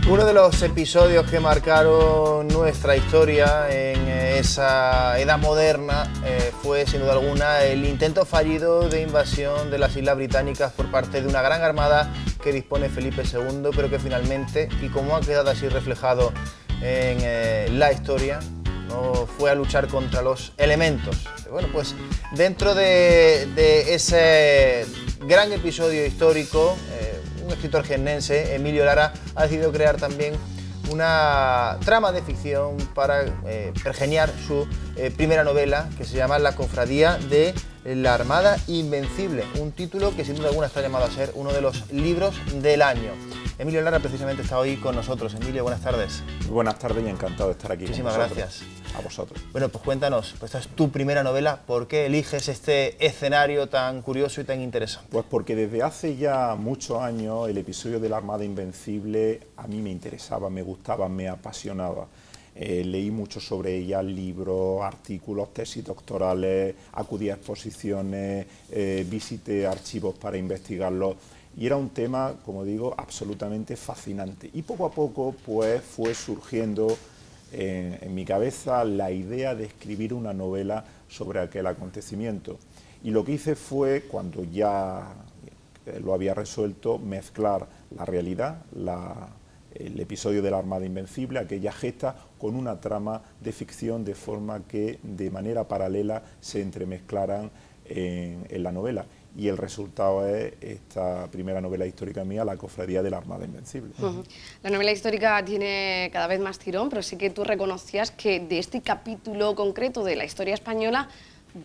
Uno de los episodios que marcaron nuestra historia en esa edad moderna fue, sin duda alguna, el intento fallido de invasión de las Islas Británicas por parte de una gran armada que dispone Felipe II, pero que finalmente, y como ha quedado así reflejado en la historia, no fue a luchar contra los elementos. Bueno, pues dentro de ese gran episodio histórico, un escritor jiennense, Emilio Lara, ha decidido crear también una trama de ficción para pergeñar su primera novela, que se llama La cofradía de la Armada Invencible, un título que sin duda alguna está llamado a ser uno de los libros del año. Emilio Lara precisamente está hoy con nosotros. Emilio, buenas tardes. Muy buenas tardes y encantado de estar aquí. Muchísimas gracias. A vosotros. Bueno, pues cuéntanos, pues esta es tu primera novela, ¿por qué eliges este escenario tan curioso y tan interesante? Pues porque desde hace ya muchos años el episodio de la Armada Invencible a mí me interesaba, me gustaba, me apasionaba. Leí mucho sobre ella, libros, artículos, tesis doctorales, acudí a exposiciones, visité archivos para investigarlos. Y era un tema, como digo, absolutamente fascinante. Y poco a poco pues fue surgiendo en mi cabeza la idea de escribir una novela sobre aquel acontecimiento. Y lo que hice fue, cuando ya lo había resuelto, mezclar la realidad, el episodio de la Armada Invencible, aquella gesta, con una trama de ficción, de forma que de manera paralela se entremezclaran en la novela. Y el resultado es esta primera novela histórica mía, La cofradía de la Armada Invencible. La novela histórica tiene cada vez más tirón, pero sí que tú reconocías que de este capítulo concreto de la historia española,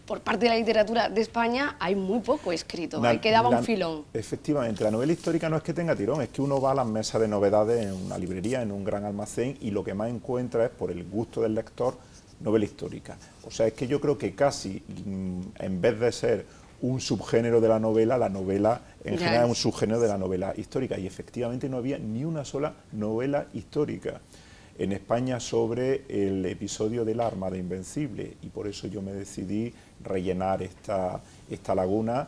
por parte de la literatura de España, hay muy poco escrito, ahí quedaba un filón. Efectivamente, la novela histórica no es que tenga tirón, es que uno va a las mesas de novedades en una librería, en un gran almacén, y lo que más encuentra es, por el gusto del lector, novela histórica. O sea, es que yo creo que casi, en vez de ser un subgénero de la novela en general es un subgénero de la novela histórica, y efectivamente no había ni una sola novela histórica en España sobre el episodio de la Armada Invencible, y por eso yo me decidí rellenar esta laguna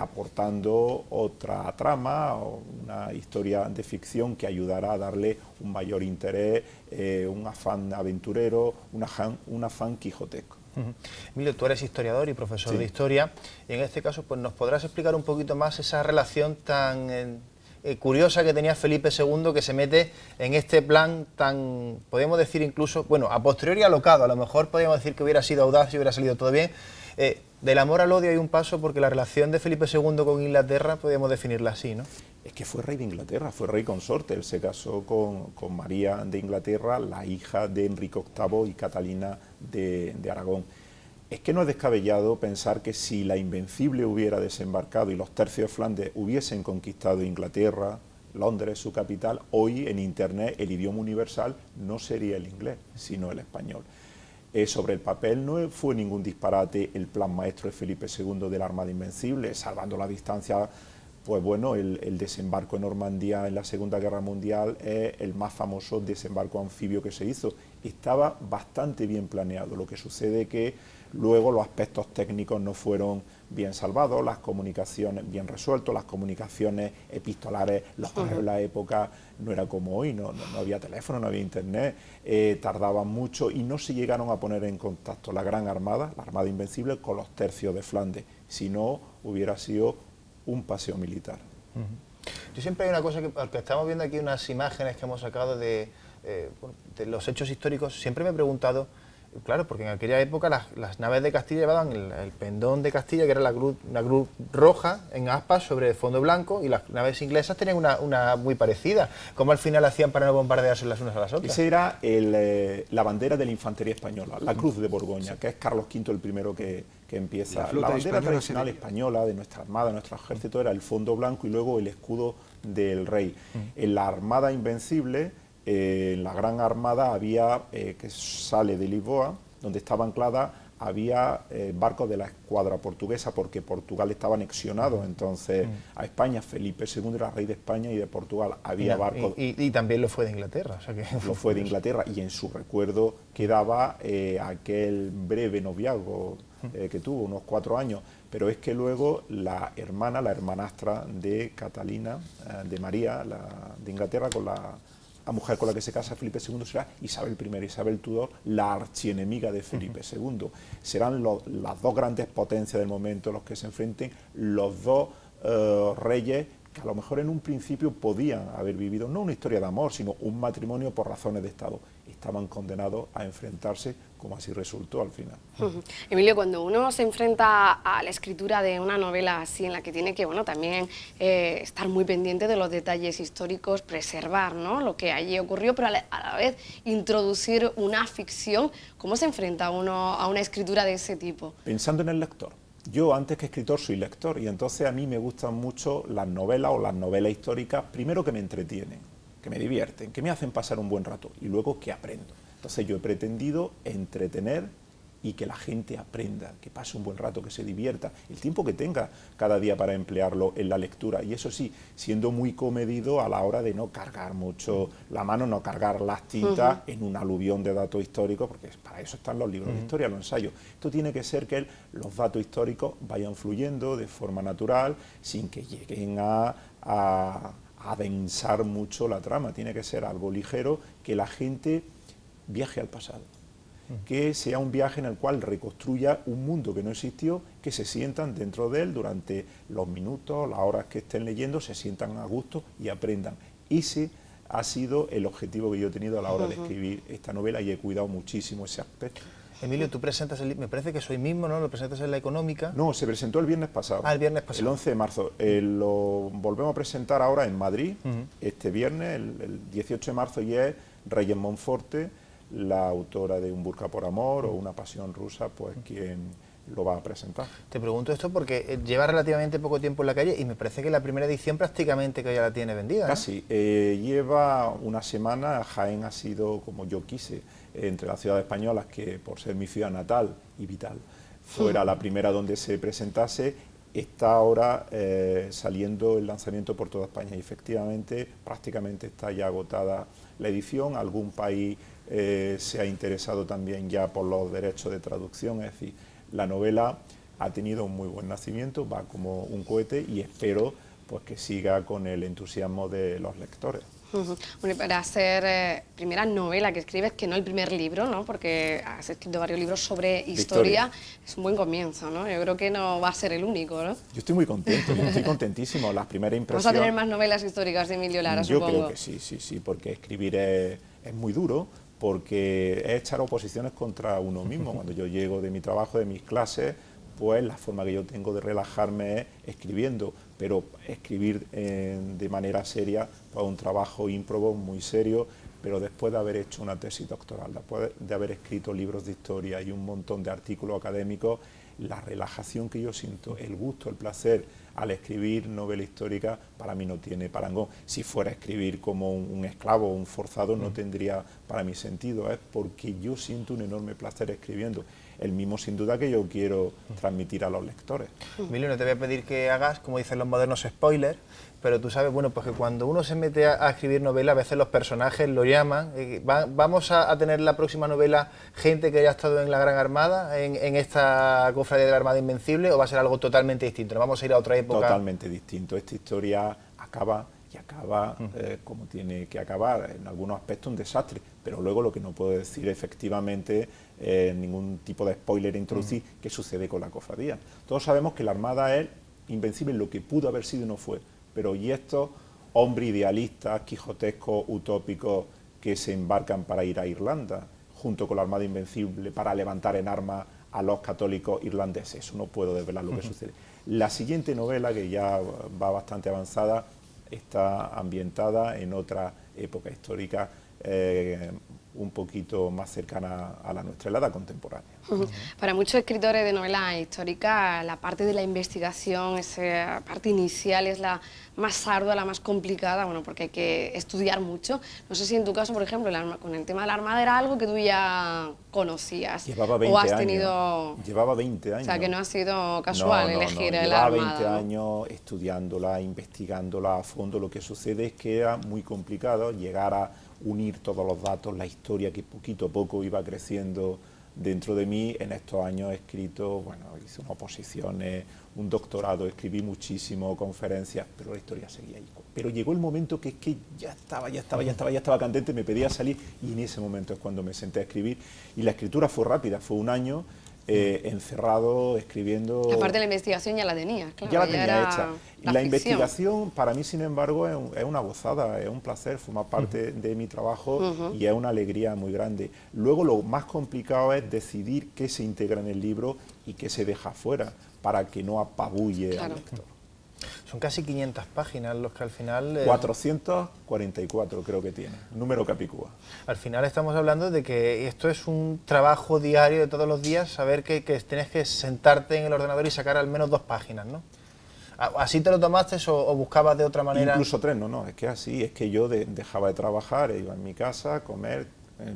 aportando otra trama, una historia de ficción que ayudara a darle un mayor interés, un afán aventurero, un afán quijotesco. Emilio, tú eres historiador y profesor de historia, y en este caso pues nos podrás explicar un poquito más esa relación tan curiosa que tenía Felipe II, que se mete en este plan tan, podríamos decir incluso, bueno, a posteriori alocado, a lo mejor podríamos decir que hubiera sido audaz y hubiera salido todo bien. Del amor al odio hay un paso, porque la relación de Felipe II con Inglaterra podríamos definirla así, ¿no? Es que fue rey de Inglaterra, fue rey consorte. Él se casó con María de Inglaterra, la hija de Enrique VIII y Catalina de Aragón. Es que no es descabellado pensar que si la Invencible hubiera desembarcado y los tercios de Flandes hubiesen conquistado Inglaterra, Londres, su capital, hoy en Internet el idioma universal no sería el inglés, sino el español. Sobre el papel no fue ningún disparate el plan maestro de Felipe II de la Armada Invencible, salvando la distancia. Pues bueno, el desembarco en Normandía en la Segunda Guerra Mundial es el más famoso desembarco anfibio que se hizo. Estaba bastante bien planeado, lo que sucede que luego los aspectos técnicos no fueron bien salvados, las comunicaciones bien resueltas, las comunicaciones epistolares, los correos en la época no era como hoy, no había teléfono, no había internet, tardaban mucho y no se llegaron a poner en contacto la Gran Armada, la Armada Invencible, con los tercios de Flandes, si no hubiera sido un paseo militar. Yo siempre hay una cosa que estamos viendo aquí, unas imágenes que hemos sacado de los hechos históricos, siempre me he preguntado, claro, porque en aquella época las naves de Castilla llevaban el pendón de Castilla, que era una cruz roja en aspas sobre fondo blanco, y las naves inglesas tenían una muy parecida. ¿Cómo al final hacían para no bombardearse las unas a las otras? Esa era la bandera de la infantería española, la Cruz de Borgoña, que es Carlos V el primero que empieza. La bandera tradicional española de nuestra armada, de nuestro ejército, era el fondo blanco y luego el escudo del rey. En la Armada Invencible, en la Gran Armada había, que sale de Lisboa, donde estaba anclada, había barcos de la escuadra portuguesa, porque Portugal estaba anexionado entonces a España. Felipe II era rey de España y de Portugal. Había barcos. Y también lo fue de Inglaterra. O sea que lo fue de Inglaterra, y en su recuerdo quedaba aquel breve noviazgo que tuvo, unos 4 años. Pero es que luego la hermanastra de Catalina, de María, de Inglaterra, con la la mujer con la que se casa Felipe II será Isabel I, Isabel Tudor, la archienemiga de Felipe II. Serán las dos grandes potencias del momento los que se enfrenten, los dos reyes que a lo mejor en un principio podían haber vivido no una historia de amor, sino un matrimonio por razones de Estado. Estaban condenados a enfrentarse, como así resultó al final. Emilio, cuando uno se enfrenta a la escritura de una novela así, en la que tiene que, bueno, también estar muy pendiente de los detalles históricos, preservar, ¿no?, lo que allí ocurrió, pero a la vez introducir una ficción, ¿cómo se enfrenta uno a una escritura de ese tipo? Pensando en el lector. Yo, antes que escritor, soy lector, y entonces a mí me gustan mucho las novelas o las novelas históricas, primero que me entretienen, que me divierten, que me hacen pasar un buen rato, y luego que aprendo. Entonces yo he pretendido entretener y que la gente aprenda, que pase un buen rato, que se divierta, el tiempo que tenga cada día para emplearlo en la lectura, y eso sí, siendo muy comedido a la hora de no cargar mucho la mano, no cargar las tintas en un aluvión de datos históricos, porque para eso están los libros de historia, los ensayos. Esto tiene que ser que los datos históricos vayan fluyendo de forma natural, sin que lleguen a adensar mucho la trama. Tiene que ser algo ligero, que la gente viaje al pasado, que sea un viaje en el cual reconstruya un mundo que no existió, que se sientan dentro de él durante los minutos, las horas que estén leyendo, se sientan a gusto y aprendan. Ese ha sido el objetivo que yo he tenido a la hora de escribir esta novela, y he cuidado muchísimo ese aspecto. Emilio, tú presentas me parece que es hoy mismo, ¿no? Lo presentas en La Económica. No, se presentó el viernes pasado. Ah, el viernes pasado. El 11 de marzo. Lo volvemos a presentar ahora en Madrid, este viernes, el 18 de marzo, y es Reyes Monforte, la autora de Un burka por amor o Una pasión rusa, pues quien lo va a presentar. Te pregunto esto porque lleva relativamente poco tiempo en la calle y me parece que la primera edición prácticamente que ya la tiene vendida, ¿no? Casi. Lleva una semana. Jaén ha sido, como yo quise, entre las ciudades españolas, que por ser mi ciudad natal y vital fuera la primera donde se presentase. Está ahora saliendo el lanzamiento por toda España, y efectivamente prácticamente está ya agotada la edición. Algún país se ha interesado también ya por los derechos de traducción, es decir, la novela ha tenido un muy buen nacimiento, va como un cohete, y espero pues que siga con el entusiasmo de los lectores. Bueno, para ser primera novela que escribes, que no el primer libro, ¿no?, porque has escrito varios libros sobre historia, es un buen comienzo, ¿no? Yo creo que no va a ser el único, ¿no? Yo estoy muy contento, yo estoy contentísimo. Las primeras impresiones... ¿Vamos a tener más novelas históricas de Emilio Lara, supongo? Yo creo que sí, porque escribir es muy duro, porque es echar oposiciones contra uno mismo. Cuando yo llego de mi trabajo, de mis clases, pues la forma que yo tengo de relajarme es escribiendo, pero escribir de manera seria, pues un trabajo ímprobo, muy serio, pero después de haber hecho una tesis doctoral, después de haber escrito libros de historia y un montón de artículos académicos, la relajación que yo siento, el gusto, el placer al escribir novela histórica, para mí no tiene parangón. Si fuera a escribir como un esclavo o un forzado, no tendría para mí sentido. Es porque yo siento un enorme placer escribiendo, el mismo sin duda que yo quiero transmitir a los lectores. Emilio, no te voy a pedir que hagas, como dicen los modernos, spoilers, pero tú sabes, bueno, pues que cuando uno se mete a escribir novela, a veces los personajes lo llaman. ¿Vamos a tener la próxima novela gente que haya estado en la Gran Armada, en esta cofradía de la Armada Invencible, o va a ser algo totalmente distinto? ¿No vamos a ir a otra época? Totalmente distinto. Esta historia acaba como tiene que acabar, en algunos aspectos un desastre, pero luego lo que no puedo decir efectivamente, ningún tipo de spoiler introducir, qué sucede con la cofradía. Todos sabemos que la Armada es invencible, lo que pudo haber sido y no fue, pero y estos hombres idealistas, quijotescos, utópicos, que se embarcan para ir a Irlanda, junto con la Armada Invencible, para levantar en armas a los católicos irlandeses. Eso no puedo desvelar lo que sucede. La siguiente novela, que ya va bastante avanzada, está ambientada en otra época histórica, un poquito más cercana a la nuestra, la edad contemporánea. Para muchos escritores de novela histórica, la parte de la investigación, esa parte inicial, es la más ardua, la más complicada, bueno, porque hay que estudiar mucho. No sé si en tu caso, por ejemplo, con el tema de la Armada era algo que tú ya conocías. Llevaba 20 o has tenido... años. Llevaba 20 años. O sea, que no ha sido casual elegir la Llevaba Armada. 20 años estudiándola, investigándola a fondo. Lo que sucede es que era muy complicado llegar a unir todos los datos, la historia que poquito a poco iba creciendo dentro de mí en estos años he escrito, bueno, hice unas oposiciones, un doctorado, escribí muchísimo, conferencias, pero la historia seguía ahí. Pero llegó el momento que es que ya estaba candente, me pedía salir y en ese momento es cuando me senté a escribir y la escritura fue rápida, fue un año encerrado, escribiendo... Aparte la investigación ya la tenías, claro. Ya la tenía hecha. Y la ficción. investigación para mí, sin embargo, es una gozada, es un placer, forma parte de mi trabajo y es una alegría muy grande. Luego lo más complicado es decidir qué se integra en el libro y qué se deja fuera para que no apabulle al lector. Son casi 500 páginas los que al final... 444 creo que tiene, número capicúa. Al final estamos hablando de que esto es un trabajo diario de todos los días, saber que tienes que sentarte en el ordenador y sacar al menos 2 páginas, ¿no? ¿Así te lo tomaste o buscabas de otra manera? Incluso 3, no, es que así, es que yo dejaba de trabajar, iba en mi casa a comer,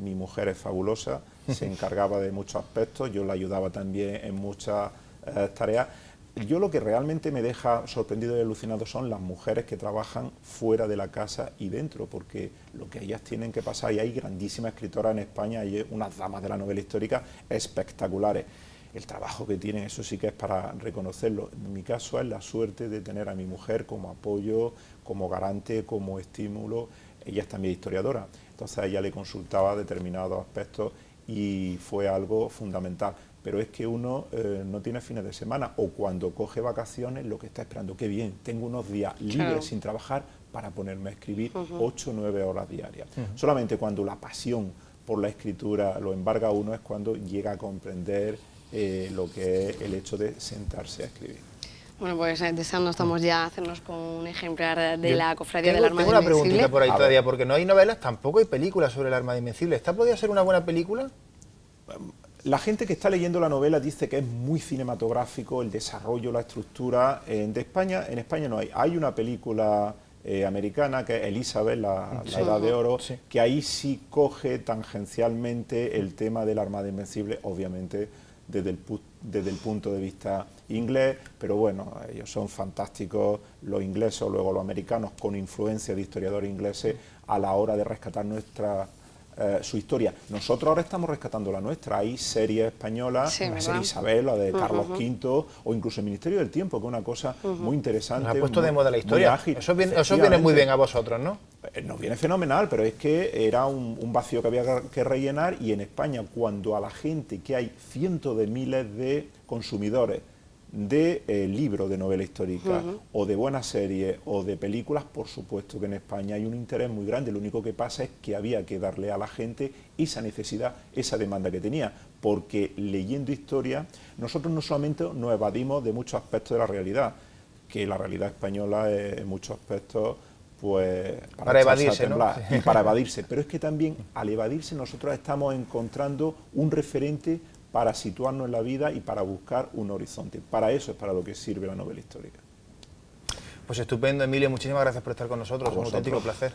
mi mujer es fabulosa, se encargaba de muchos aspectos, yo la ayudaba también en muchas tareas. Yo lo que realmente me deja sorprendido y alucinado son las mujeres que trabajan fuera de la casa y dentro, porque lo que ellas tienen que pasar, y hay grandísimas escritoras en España, hay unas damas de la novela histórica espectaculares. El trabajo que tienen, eso sí que es para reconocerlo. En mi caso es la suerte de tener a mi mujer como apoyo, como garante, como estímulo. Ella es también historiadora, entonces a ella le consultaba determinados aspectos y fue algo fundamental. Pero es que uno no tiene fines de semana o cuando coge vacaciones lo que está esperando, qué bien, tengo unos días libres sin trabajar para ponerme a escribir 8 o 9 horas diarias. Solamente cuando la pasión por la escritura lo embarga a uno es cuando llega a comprender lo que es el hecho de sentarse a escribir. Bueno, pues deseando estamos ya hacernos con un ejemplar de la Cofradía del Arma Tengo una Invencible. preguntita por ahí todavía, porque no hay novelas, tampoco hay películas sobre el Arma Invencible. ¿Esta podría ser una buena película? La gente que está leyendo la novela dice que es muy cinematográfico el desarrollo, la estructura. En España no hay. Hay una película americana que es Elizabeth, la Edad de Oro, que ahí sí coge tangencialmente el tema de la Armada Invencible, obviamente desde el punto de vista inglés, pero bueno, ellos son fantásticos, los ingleses o luego los americanos, con influencia de historiadores ingleses a la hora de rescatar su historia. Nosotros ahora estamos rescatando la nuestra. Hay series españolas, la serie Isabel, la de Carlos V, o incluso el Ministerio del Tiempo, que es una cosa muy interesante. Nos ha puesto de moda la historia. Ágil. Eso viene muy bien a vosotros, ¿no? Nos viene fenomenal, pero es que era un vacío que había que rellenar, y en España, cuando a la gente, que hay cientos de miles de consumidores de libros de novela histórica o de buenas series o de películas, por supuesto que en España hay un interés muy grande. Lo único que pasa es que había que darle a la gente esa necesidad, esa demanda que tenía, porque leyendo historia nosotros no solamente nos evadimos de muchos aspectos de la realidad, que la realidad española es en muchos aspectos pues para evadirse, ¿no? Y para evadirse, pero es que también al evadirse nosotros estamos encontrando un referente para situarnos en la vida y para buscar un horizonte. Para eso es para lo que sirve la novela histórica. Pues estupendo, Emilio, muchísimas gracias por estar con nosotros, un auténtico placer.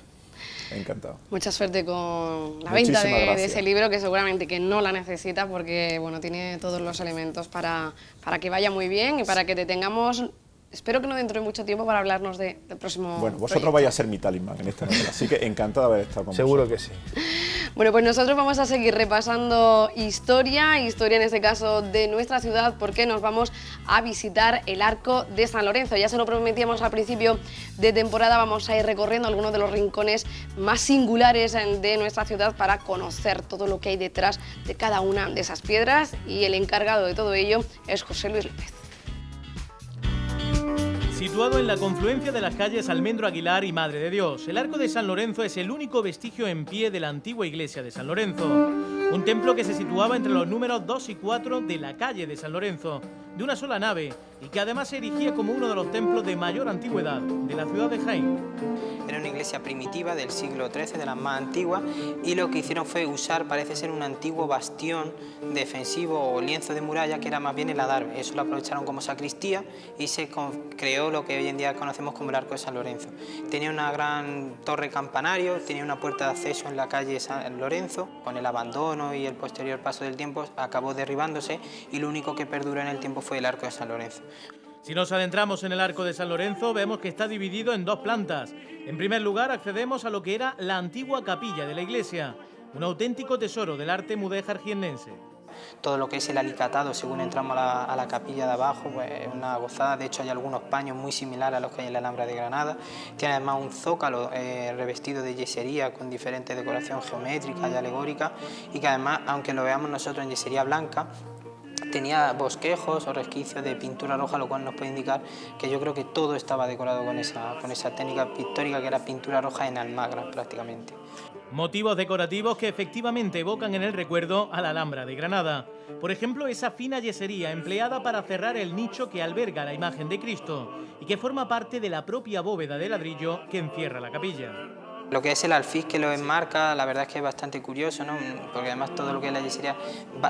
Encantado. Mucha suerte con la venta de ese libro, que seguramente que no la necesita, porque bueno, tiene todos los elementos para que vaya muy bien y para que te tengamos... Espero que no dentro de mucho tiempo para hablarnos del próximo Bueno, vosotros proyecto. vais a ser mi talismán en esta novela, así que encantado de haber estado con Seguro vosotros. que sí. Bueno, pues nosotros vamos a seguir repasando historia en este caso de nuestra ciudad, porque nos vamos a visitar el Arco de San Lorenzo. Ya se lo prometíamos al principio de temporada, vamos a ir recorriendo algunos de los rincones más singulares de nuestra ciudad para conocer todo lo que hay detrás de cada una de esas piedras, y el encargado de todo ello es José Luis López. Situado en la confluencia de las calles Almendro Aguilar y Madre de Dios, el Arco de San Lorenzo es el único vestigio en pie de la antigua iglesia de San Lorenzo. Un templo que se situaba entre los números 2 y 4 de la calle de San Lorenzo, de una sola nave, y que además se erigía como uno de los templos de mayor antigüedad de la ciudad de Jaén. Era una iglesia primitiva del siglo XIII, de las más antiguas, y lo que hicieron fue usar, parece ser, un antiguo bastión defensivo o lienzo de muralla, que era más bien el adarve. Eso lo aprovecharon como sacristía y se creó lo que hoy en día conocemos como el Arco de San Lorenzo. Tenía una gran torre campanario, tenía una puerta de acceso en la calle San Lorenzo. Con el abandono y el posterior paso del tiempo acabó derribándose, y lo único que perduró en el tiempo fue el Arco de San Lorenzo. Si nos adentramos en el Arco de San Lorenzo, vemos que está dividido en 2 plantas. En primer lugar, accedemos a lo que era la antigua capilla de la iglesia, un auténtico tesoro del arte mudéjar jiennense. Todo lo que es el alicatado según entramos a la capilla de abajo, pues es una gozada. De hecho hay algunos paños muy similares a los que hay en la Alhambra de Granada. Tiene además un zócalo revestido de yesería con diferentes decoración geométrica y alegórica, y que además, aunque lo veamos nosotros en yesería blanca, tenía bosquejos o resquicios de pintura roja, lo cual nos puede indicar que yo creo que todo estaba decorado con esa técnica pictórica que era pintura roja en almagra prácticamente. Motivos decorativos que efectivamente evocan en el recuerdo a la Alhambra de Granada. Por ejemplo, esa fina yesería empleada para cerrar el nicho que alberga la imagen de Cristo y que forma parte de la propia bóveda de ladrillo que encierra la capilla. Lo que es el alfiz que lo enmarca, la verdad es que es bastante curioso, ¿no? Porque además todo lo que es la yesería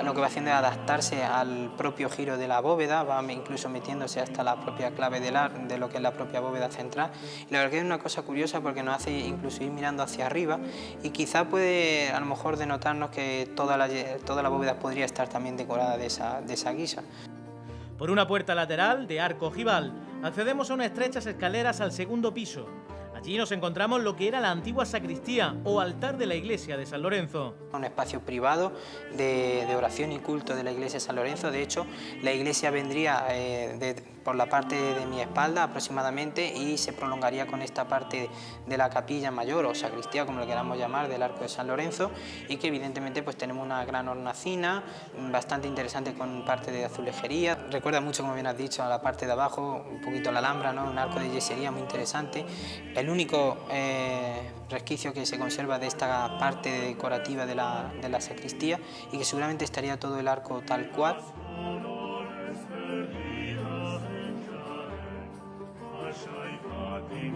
lo que va haciendo es adaptarse al propio giro de la bóveda, va incluso metiéndose hasta la propia clave de lo que es la propia bóveda central. Y la verdad que es una cosa curiosa porque nos hace incluso ir mirando hacia arriba y quizá puede a lo mejor denotarnos que toda la bóveda podría estar también decorada de esa guisa. Por una puerta lateral de arco ojival accedemos a unas estrechas escaleras al segundo piso. Allí nos encontramos lo que era la antigua sacristía o altar de la iglesia de San Lorenzo. Un espacio privado de oración y culto de la iglesia de San Lorenzo. De hecho, la iglesia vendría por la parte de mi espalda aproximadamente y se prolongaría con esta parte de la capilla mayor o sacristía, como lo queramos llamar, del arco de San Lorenzo, y que evidentemente pues tenemos una gran hornacina bastante interesante con parte de azulejería. Recuerda mucho, como bien has dicho, a la parte de abajo, un poquito la Alhambra, ¿no? Un arco de yesería muy interesante. El único resquicio que se conserva de esta parte decorativa de la sacristía, y que seguramente estaría todo el arco tal cual.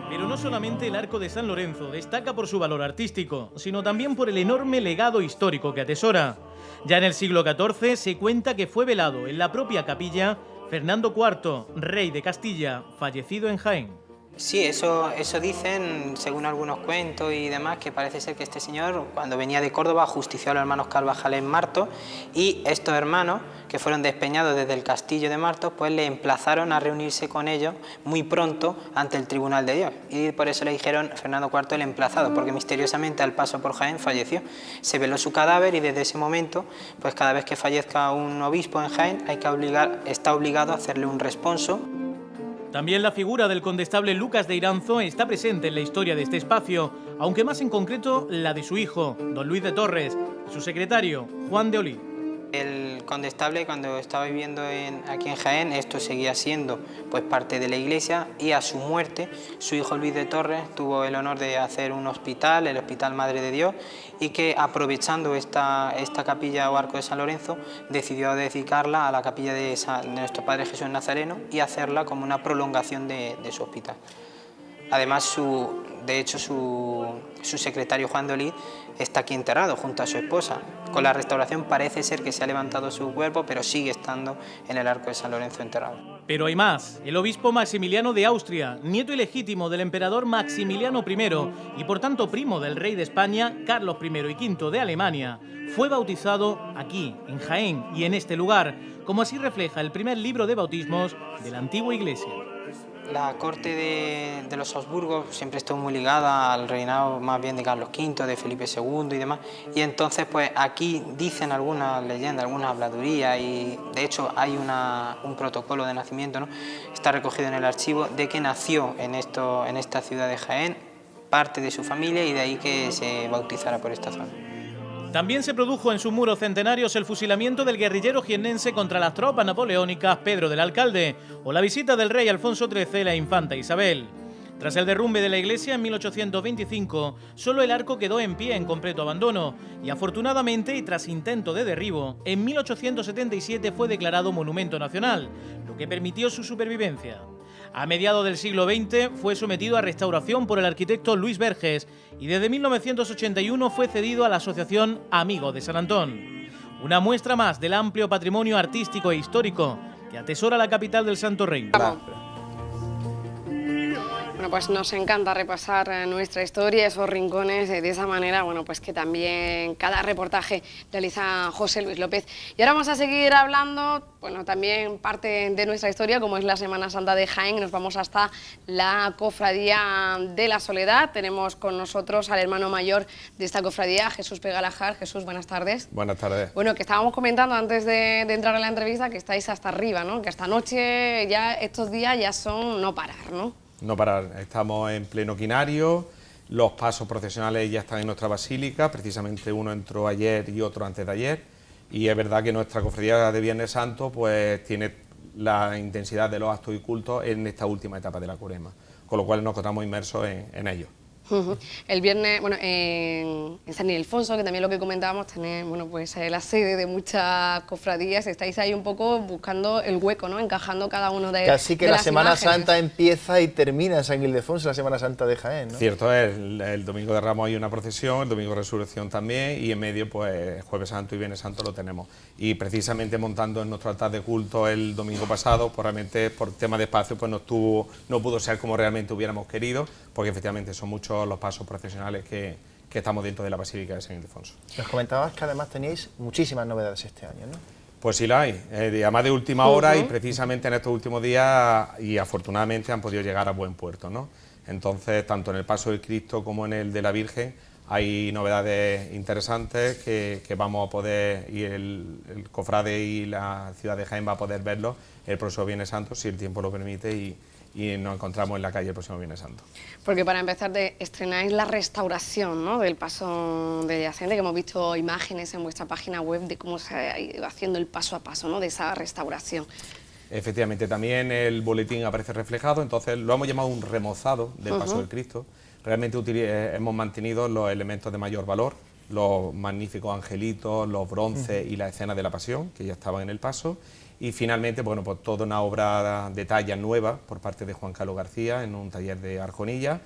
Pero no solamente el arco de San Lorenzo destaca por su valor artístico, sino también por el enorme legado histórico que atesora. Ya en el siglo XIV se cuenta que fue velado en la propia capilla Fernando IV, rey de Castilla, fallecido en Jaén. Sí, eso dicen, según algunos cuentos y demás, que parece ser que este señor, cuando venía de Córdoba, justició a los hermanos Carvajal en Martos, y estos hermanos, que fueron despeñados desde el castillo de Martos, pues le emplazaron a reunirse con ellos muy pronto ante el Tribunal de Dios, y por eso le dijeron Fernando IV el emplazado, porque misteriosamente al paso por Jaén falleció. Se veló su cadáver y desde ese momento, pues cada vez que fallezca un obispo en Jaén, está obligado a hacerle un responso. También la figura del condestable Lucas de Iranzo está presente en la historia de este espacio, aunque más en concreto la de su hijo, don Luis de Torres, y su secretario, Juan de Olid. El condestable, cuando estaba viviendo aquí en Jaén, esto seguía siendo pues parte de la iglesia, y a su muerte su hijo Luis de Torres tuvo el honor de hacer un hospital, el Hospital Madre de Dios, y que aprovechando esta capilla o arco de San Lorenzo decidió dedicarla a la capilla de nuestro Padre Jesús Nazareno y hacerla como una prolongación de su hospital. Además, de hecho, su secretario Juan de Olid está aquí enterrado junto a su esposa. Con la restauración parece ser que se ha levantado su cuerpo, pero sigue estando en el arco de San Lorenzo enterrado. Pero hay más. El obispo Maximiliano de Austria, nieto ilegítimo del emperador Maximiliano I y por tanto primo del rey de España, Carlos I y V de Alemania, fue bautizado aquí, en Jaén y en este lugar, como así refleja el primer libro de bautismos de la antigua iglesia. La corte de los Habsburgo siempre estuvo muy ligada al reinado más bien de Carlos V, de Felipe II y demás, y entonces pues aquí dicen algunas leyendas, algunas habladurías, y de hecho hay un protocolo de nacimiento, ¿no? Está recogido en el archivo de que nació en esta ciudad de Jaén, parte de su familia, y de ahí que se bautizara por esta zona. También se produjo en sus muros centenarios el fusilamiento del guerrillero jiennense contra las tropas napoleónicas Pedro del Alcalde, o la visita del rey Alfonso XIII a la infanta Isabel. Tras el derrumbe de la iglesia en 1825, solo el arco quedó en pie en completo abandono, y afortunadamente, y tras intento de derribo, en 1877 fue declarado Monumento Nacional, lo que permitió su supervivencia. A mediados del siglo XX fue sometido a restauración por el arquitecto Luis Verges y desde 1981 fue cedido a la asociación Amigos de San Antón. Una muestra más del amplio patrimonio artístico e histórico que atesora la capital del Santo Reino. Bueno, Bueno, pues nos encanta repasar nuestra historia, esos rincones, de esa manera, bueno, pues que también cada reportaje realiza José Luis López. Y ahora vamos a seguir hablando, bueno, también parte de nuestra historia, como es la Semana Santa de Jaén. Nos vamos hasta la Cofradía de la Soledad. Tenemos con nosotros al hermano mayor de esta cofradía, Jesús Pegalajar. Jesús, buenas tardes. Buenas tardes. Bueno, que estábamos comentando antes de entrar en la entrevista que estáis hasta arriba, ¿no? Que esta noche, ya estos días ya son no parar, ¿no? No parar, estamos en pleno quinario, los pasos procesionales ya están en nuestra basílica, precisamente uno entró ayer y otro antes de ayer, y es verdad que nuestra cofradía de Viernes Santo pues tiene la intensidad de los actos y cultos en esta última etapa de la Cuaresma, con lo cual nos encontramos inmersos en ello. El viernes, bueno, en San Ildefonso, que también lo que comentábamos, tenéis, bueno, pues la sede de muchas cofradías, estáis ahí un poco buscando el hueco, ¿no? Encajando cada uno de Casi que de la las Semana imágenes. Santa empieza y termina en San Ildefonso, la Semana Santa de Jaén, ¿no? Cierto es, el domingo de Ramos hay una procesión, el domingo de Resurrección también, y en medio pues Jueves Santo y Viernes Santo lo tenemos. Y precisamente montando en nuestro altar de culto el domingo pasado, pues realmente por tema de espacio pues no pudo ser como realmente hubiéramos querido, porque efectivamente son muchos los pasos procesionales que estamos dentro de la Basílica de San Ildefonso. Nos comentabas que además teníais muchísimas novedades este año, ¿no? Pues sí la hay, además de última hora y precisamente en estos últimos días y afortunadamente han podido llegar a buen puerto, ¿no? Entonces, tanto en el Paso del Cristo como en el de la Virgen hay novedades interesantes que vamos a poder, y el cofrade y la ciudad de Jaén va a poder verlo el próximo Viernes Santo, si el tiempo lo permite, y nos encontramos en la calle el próximo Viernes Santo. Porque para empezar, estrenáis la restauración, ¿no?, del paso de yacente, que hemos visto imágenes en vuestra página web de cómo se ha ido haciendo el paso a paso, ¿no?, de esa restauración. Efectivamente, también el boletín aparece reflejado, entonces lo hemos llamado un remozado del Paso del Cristo. Realmente hemos mantenido los elementos de mayor valor, los magníficos angelitos, los bronces y la escena de la Pasión, que ya estaban en el paso. Y finalmente, bueno, pues toda una obra de talla nueva por parte de Juan Carlos García en un taller de Arjonilla.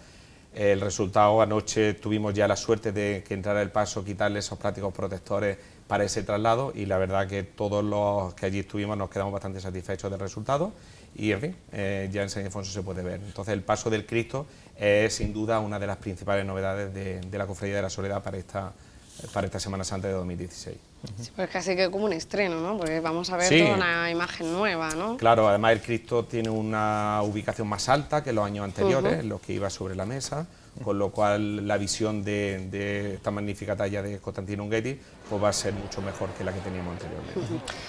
El resultado, anoche tuvimos ya la suerte de que entrara el paso, quitarle esos plásticos protectores para ese traslado, y la verdad que todos los que allí estuvimos nos quedamos bastante satisfechos del resultado, y en fin, ya en San Ildefonso se puede ver. Entonces el Paso del Cristo es sin duda una de las principales novedades de la Cofradía de la Soledad para esta Semana Santa de 2016. Sí, pues casi que como un estreno, ¿no?, porque vamos a ver Sí. toda una imagen nueva, ¿no? Claro, además el Cristo tiene una ubicación más alta que los años anteriores, en los que iba sobre la mesa, con lo cual la visión de esta magnífica talla de Constantino Unguetti pues va a ser mucho mejor que la que teníamos anteriormente.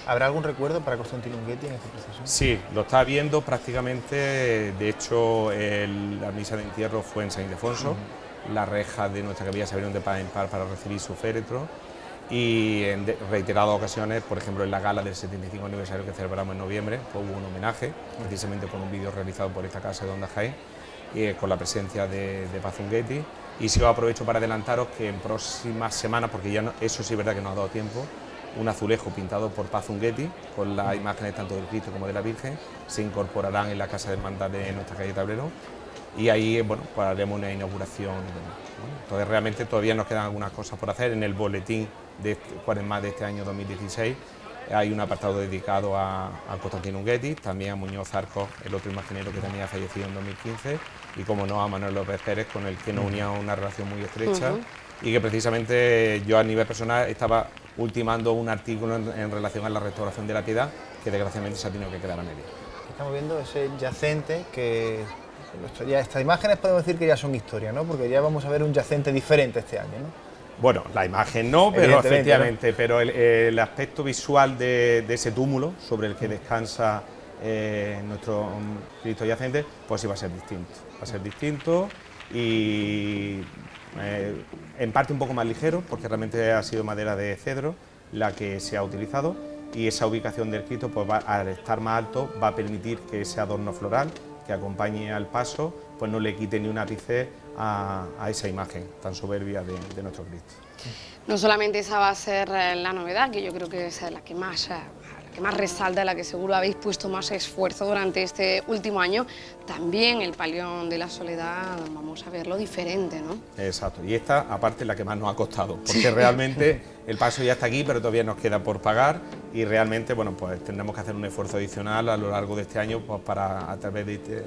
¿Habrá algún recuerdo para Constantino Unguetti en este proceso? Sí, lo está viendo prácticamente. De hecho, la misa de entierro fue en San Ildefonso, las rejas de nuestra capilla se abrieron de par en par para recibir su féretro, y en reiteradas ocasiones, por ejemplo en la gala del 75 aniversario que celebramos en noviembre, pues hubo un homenaje, precisamente con un vídeo realizado por esta casa de Onda Jaén, con la presencia de Paz Unguetti. Y si os aprovecho para adelantaros que en próximas semanas, porque ya eso sí es verdad que nos ha dado tiempo, un azulejo pintado por Paz Unguetti, con las imágenes tanto del Cristo como de la Virgen, se incorporarán en la Casa de Hermandad de nuestra calle Tablero, y ahí, bueno, pues haremos una inauguración. Bueno, entonces realmente todavía nos quedan algunas cosas por hacer. En el boletín de Cuaresma de este año 2016 hay un apartado dedicado a Constantino Unguetti, también a Muñoz Arcos, el otro imaginero que también ha fallecido en 2015, y como no, a Manuel López Pérez, con el que nos unía una relación muy estrecha, y que precisamente yo a nivel personal estaba ultimando un artículo en relación a la restauración de la Piedad, que desgraciadamente se ha tenido que quedar a medio. Estamos viendo ese yacente que... Ya estas imágenes podemos decir que ya son historia, ¿no? Porque ya vamos a ver un yacente diferente este año, ¿no? Bueno, la imagen no, pero efectivamente, ¿no? Pero el aspecto visual de ese túmulo sobre el que descansa nuestro Cristo yacente, pues sí va a ser distinto. Va a ser distinto y en parte un poco más ligero, porque realmente ha sido madera de cedro la que se ha utilizado, y esa ubicación del Cristo, pues al estar más alto, va a permitir que ese adorno floral que acompañe al paso, pues no le quite ni un ápice a esa imagen tan soberbia de nuestro Cristo. No solamente esa va a ser la novedad, que yo creo que es la que más resalta, la que seguro habéis puesto más esfuerzo durante este último año, también el Palión de la Soledad, vamos a verlo diferente, ¿no? Exacto, y esta aparte es la que más nos ha costado, porque realmente el paso ya está aquí, pero todavía nos queda por pagar, y realmente, bueno, pues tendremos que hacer un esfuerzo adicional a lo largo de este año, pues para, a través de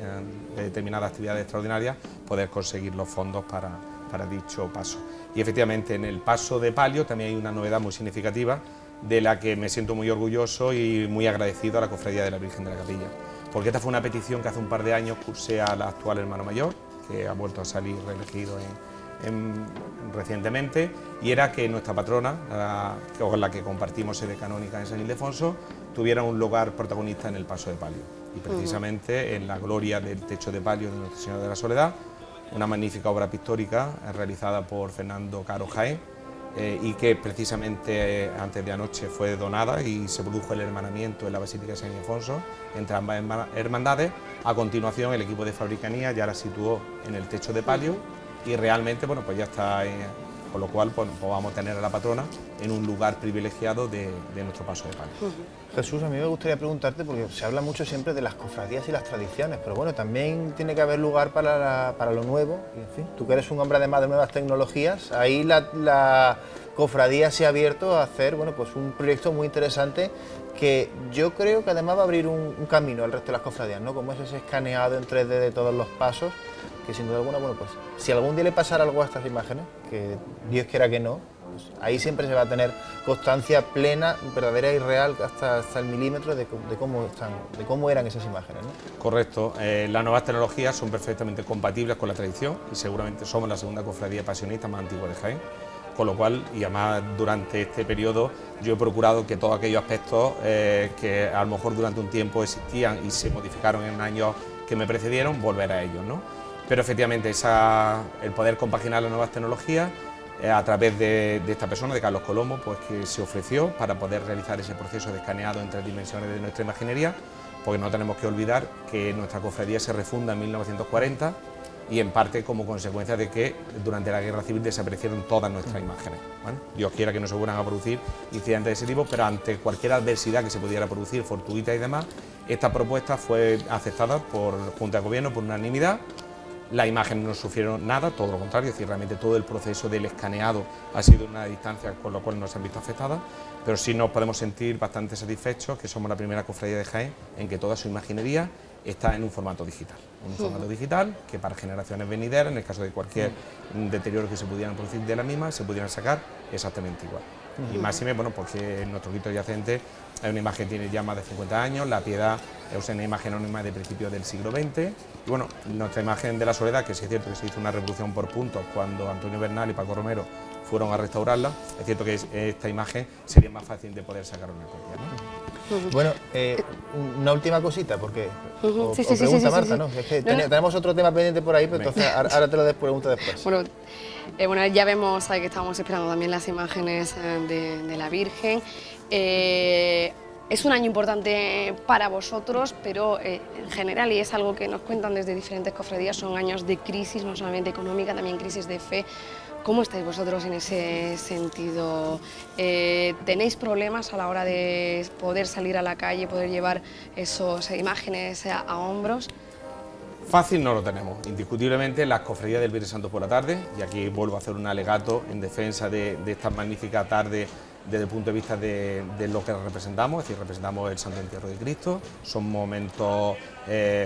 determinadas actividades extraordinarias, poder conseguir los fondos para dicho paso. Y efectivamente, en el paso de palio también hay una novedad muy significativa, de la que me siento muy orgulloso y muy agradecido a la Cofradía de la Virgen de la Capilla, porque esta fue una petición que hace un par de años cursé al actual hermano mayor, que ha vuelto a salir reelegido recientemente, y era que nuestra patrona, con la que compartimos sede canónica en San Ildefonso, tuviera un lugar protagonista en el paso de palio, y precisamente en la gloria del techo de palio de Nuestra Señora de la Soledad, una magnífica obra pictórica realizada por Fernando Caro Jaén, y que precisamente antes de anoche fue donada y se produjo el hermanamiento en la Basílica de San Ildefonso entre ambas hermandades. A continuación, el equipo de fabricanía ya la situó en el techo de palio y realmente, bueno, pues ya está, con lo cual pues vamos a tener a la patrona en un lugar privilegiado de nuestro paso de palio. Jesús, a mí me gustaría preguntarte, porque se habla mucho siempre de las cofradías y las tradiciones, pero bueno, también tiene que haber lugar para lo nuevo, y en fin, tú que eres un hombre además de nuevas tecnologías, ahí la cofradía se ha abierto a hacer, bueno, pues un proyecto muy interesante que yo creo que además va a abrir un camino al resto de las cofradías, ¿no? Como es ese escaneado en 3D de todos los pasos, que sin duda alguna, bueno, pues si algún día le pasara algo a estas imágenes, que Dios quiera que no, pues ahí siempre se va a tener constancia plena, verdadera y real hasta el milímetro de cómo eran esas imágenes, ¿no? Correcto, las nuevas tecnologías son perfectamente compatibles con la tradición y seguramente somos la segunda cofradía pasionista más antigua de Jaén, con lo cual, y además durante este periodo yo he procurado que todos aquellos aspectos que a lo mejor durante un tiempo existían y se modificaron en años que me precedieron, volver a ellos, ¿no? Pero efectivamente el poder compaginar las nuevas tecnologías a través de esta persona, de Carlos Colombo, pues que se ofreció para poder realizar ese proceso de escaneado en 3 dimensiones de nuestra imaginería, porque no tenemos que olvidar que nuestra cofradía se refunda en 1940 y en parte como consecuencia de que durante la Guerra Civil desaparecieron todas nuestras imágenes, ¿vale? Dios quiera que no se vuelvan a producir incidentes de ese tipo, pero ante cualquier adversidad que se pudiera producir, fortuita y demás, esta propuesta fue aceptada por Junta de Gobierno por unanimidad. Las imágenes no sufrieron nada, todo lo contrario, es decir, realmente todo el proceso del escaneado ha sido una distancia con lo cual no se han visto afectadas, pero sí nos podemos sentir bastante satisfechos que somos la primera cofradía de Jaén en que toda su imaginería está en un formato digital. Un formato digital que para generaciones venideras, en el caso de cualquier deterioro que se pudieran producir de la misma, se pudieran sacar exactamente igual. Y máxime, bueno, porque en nuestro grito adyacente hay una imagen que tiene ya más de 50 años, la Piedad es una imagen anónima de principios del siglo XX, y bueno, nuestra imagen de la Soledad, que sí es cierto que se hizo una reproducción por puntos cuando Antonio Bernal y Paco Romero fueron a restaurarla, es cierto que esta imagen sería más fácil de poder sacar una copia, ¿no? Bueno, una última cosita, porque Sí, pregunta Marta, ¿no? Es que tenemos otro tema pendiente por ahí, pero entonces ahora te lo pregunto después. Bueno, ya vemos que estábamos esperando también las imágenes de la Virgen. Es un año importante para vosotros, pero en general, y es algo que nos cuentan desde diferentes cofradías, son años de crisis, no solamente económica, también crisis de fe. ¿Cómo estáis vosotros en ese sentido? ¿Tenéis problemas a la hora de poder salir a la calle, poder llevar esas imágenes a hombros? Fácil no lo tenemos, indiscutiblemente las cofradías del Viernes Santo por la tarde, y aquí vuelvo a hacer un alegato en defensa de esta magnífica tarde desde el punto de vista de lo que representamos, es decir, representamos el Santo Entierro de Cristo, son momentos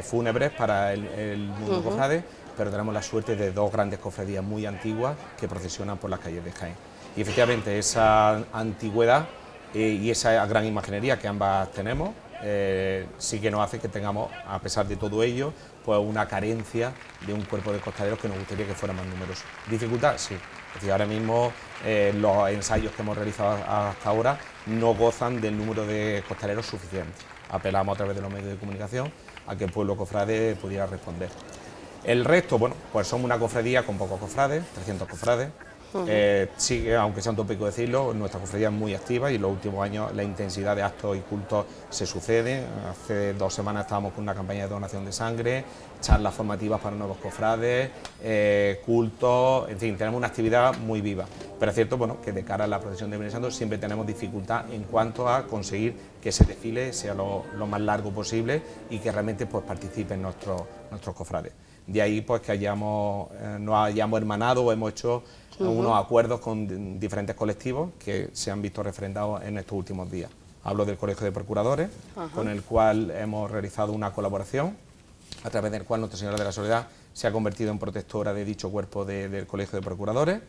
fúnebres para el mundo cofrade, pero tenemos la suerte de 2 grandes cofradías muy antiguas que procesionan por las calles de Jaén. Y efectivamente esa antigüedad y esa gran imaginería que ambas tenemos, sí que nos hace que tengamos, a pesar de todo ello, pues una carencia de un cuerpo de costaleros que nos gustaría que fuera más numeroso. ¿Dificultad? Sí. Es decir, ahora mismo los ensayos que hemos realizado hasta ahora no gozan del número de costaleros suficiente. Apelamos a través de los medios de comunicación a que el pueblo cofrade pudiera responder. El resto, bueno, pues somos una cofradía con pocos cofrades, 300 cofrades. Sí, aunque sea un tópico decirlo, nuestra cofradía es muy activa y en los últimos años la intensidad de actos y cultos se sucede. Hace 2 semanas estábamos con una campaña de donación de sangre, charlas formativas para nuevos cofrades, cultos, en fin, tenemos una actividad muy viva. Pero es cierto, bueno, que de cara a la procesión de Viernes Santo siempre tenemos dificultad en cuanto a conseguir que ese desfile sea lo más largo posible y que realmente pues participen nuestros cofrades. De ahí pues que nos hayamos hermanado o hemos hecho unos acuerdos con diferentes colectivos que se han visto refrendados en estos últimos días. hablo del Colegio de Procuradores, con el cual hemos realizado una colaboración, a través del cual Nuestra Señora de la Soledad se ha convertido en protectora de dicho cuerpo del Colegio de Procuradores,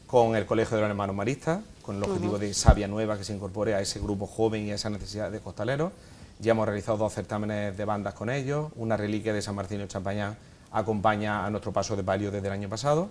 con el Colegio de los Hermanos Maristas, con el objetivo de Savia Nueva que se incorpore a ese grupo joven y a esa necesidad de costaleros. Ya hemos realizado 2 certámenes de bandas con ellos, una reliquia de San Martín de Champañán acompaña a nuestro paso de palio desde el año pasado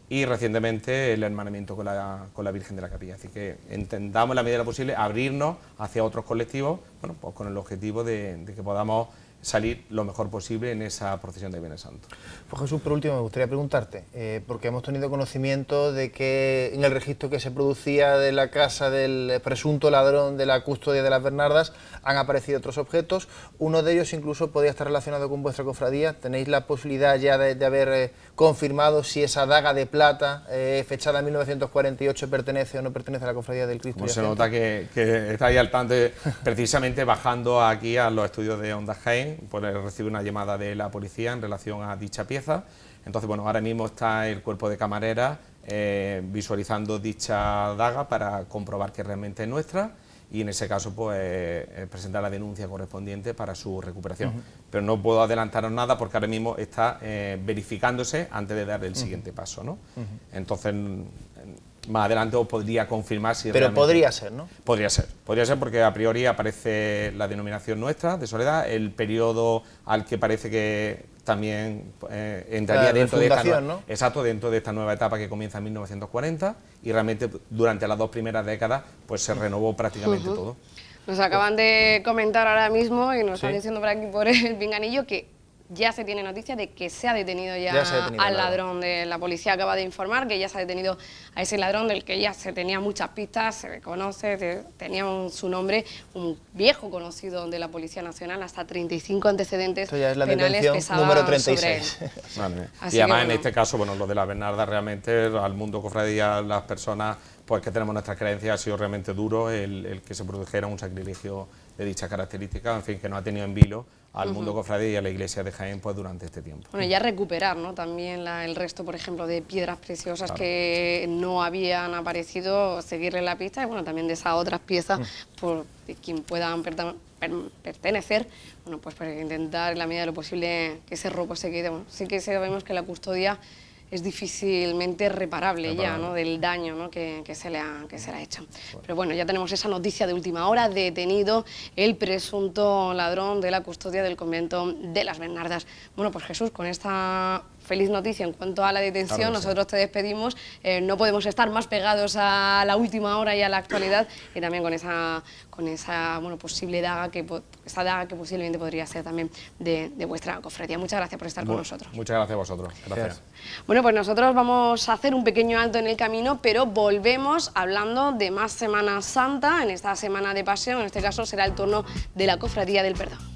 y recientemente el hermanamiento con la Virgen de la Capilla. Así que intentamos en la medida de lo posible abrirnos hacia otros colectivos, bueno, pues con el objetivo de que podamos salir lo mejor posible en esa procesión de Viernes Santo. Pues Jesús, por último me gustaría preguntarte, porque hemos tenido conocimiento de que en el registro que se producía de la casa del presunto ladrón de la custodia de las Bernardas han aparecido otros objetos, uno de ellos incluso podría estar relacionado con vuestra cofradía. ¿Tenéis la posibilidad ya de haber confirmado si esa daga de plata fechada en 1948 pertenece o no pertenece a la cofradía del Cristo? Pues se nota que está ahí al tanto, precisamente bajando aquí a los estudios de Onda Jaén, pues recibí una llamada de la policía en relación a dicha pieza. Entonces, bueno, ahora mismo está el cuerpo de camarera visualizando dicha daga para comprobar que realmente es nuestra y en ese caso pues presentar la denuncia correspondiente para su recuperación. Pero no puedo adelantaros nada porque ahora mismo está verificándose antes de dar el siguiente paso, ¿no? Entonces, más adelante os podría confirmar si pero podría ser, ¿no? Podría ser porque a priori aparece la denominación nuestra de Soledad, el periodo al que parece que también entraría dentro de esta ¿no? Exacto, dentro de esta nueva etapa que comienza en 1940 y realmente durante las 2 primeras décadas pues se renovó prácticamente todo. Nos acaban de comentar ahora mismo y nos están diciendo por aquí por el pinganillo que ya se tiene noticia de que se ha detenido al ladrón. La policía acaba de informar que ya se ha detenido a ese ladrón del que ya se tenía muchas pistas, se conoce, tenía su nombre, un viejo conocido de la Policía Nacional, hasta 35 antecedentes ya es la penales pesaban número 36. Sobre él. Y además en este caso, bueno, lo de la Bernarda realmente al mundo cofradía, las personas pues que tenemos nuestras creencias, ha sido realmente duro el que se produjera un sacrilegio de dichas características, en fin, que no ha tenido en vilo al mundo cofradía y a la iglesia de Jaén pues durante este tiempo. Bueno, ya recuperar, ¿no?, también el resto, por ejemplo, de piedras preciosas que no habían aparecido, seguirle la pista y bueno, también de esas otras piezas por quien puedan pertenecer, bueno, pues para intentar en la medida de lo posible que ese robo se quede. Bueno, sí que sabemos que la custodia es difícilmente reparable ya, ¿no?, del daño, ¿no?, que se le ha hecho. Pero bueno, ya tenemos esa noticia de última hora, detenido el presunto ladrón de la custodia del convento de las Bernardas. Bueno, pues Jesús, con esta feliz noticia en cuanto a la detención, nosotros te despedimos, no podemos estar más pegados a la última hora y a la actualidad, y también con esa bueno, posible daga que posiblemente podría ser también de vuestra cofradía. Muchas gracias por estar con nosotros. Muchas gracias a vosotros. Gracias. Bueno, pues nosotros vamos a hacer un pequeño alto en el camino, pero volvemos hablando de más Semana Santa, en esta Semana de Pasión. En este caso será el turno de la Cofradía del Perdón.